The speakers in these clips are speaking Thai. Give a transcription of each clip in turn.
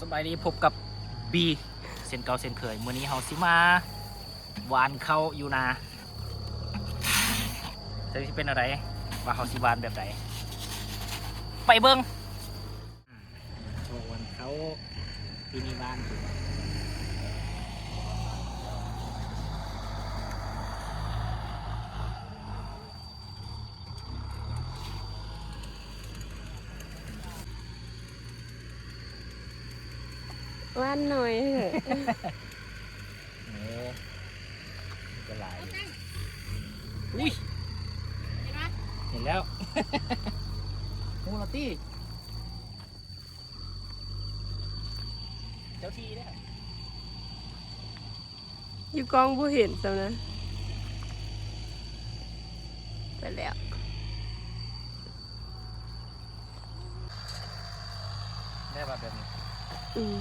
สบายดีพบกับบีเส้นเก่าเส้นเคยมื้อนี้เฮาสิมาหวานเข้าอยู่นาจะสิเป็นอะไรว่าเฮาสิหวานแบบไหนไปเบิ่งหวานเข้าปีนี้หวานว่านหน่อยเถอะ โอ้ก็หลายอยู่อุ้ยเห็นแล้วโอ้ลอตตี้เจ้าที่เนี่ย อยู่กองผู้เห็นสำนะไปแล้ว ได้แบบนี้ อืม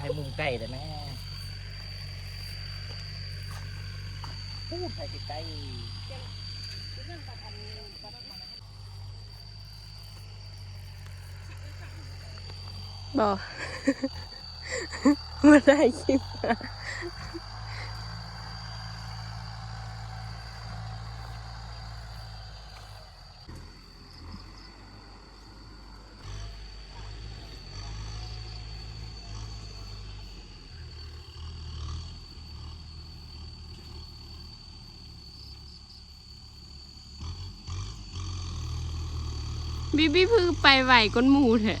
ให้มุมใกล้ได้ไหมพูดไปใกล้ๆ บอก มาได้คลิปมาบีบี้เพิ่งไปไหวก้นหมูเถอะ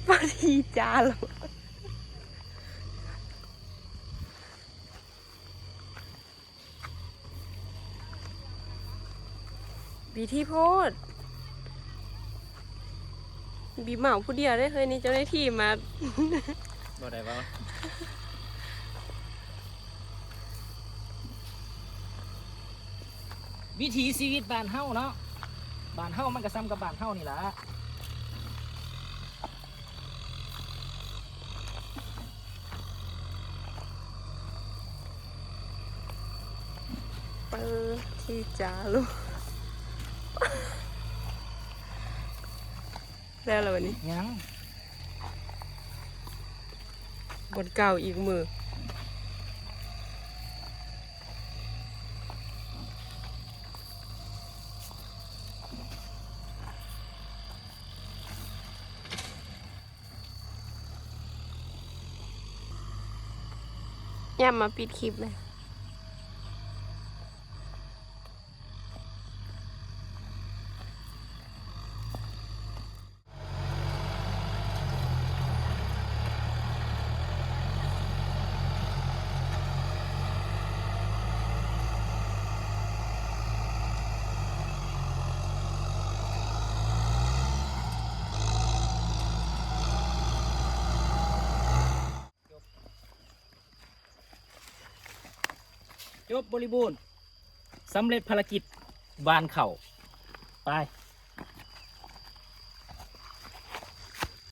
พอดีจ้าหรอบีที่โพดบีเหมาผู้เดียวได้เคยนี่เจ้าหน้าที่มา บ่ได้ป่ะวิถีชีวิตบ้านเฮาเนาะบ้านเฮามันก็ซ้ำกับบ้านเฮานี่ล่ะ เปิดที่จ้าลูก แล้วอะไรวันนี้ ยัง บนเก่าอีกมืออย่ามาปิดคลิปเลย จบบริบูรณ์สำเร็จภารกิจหวานเข่าไป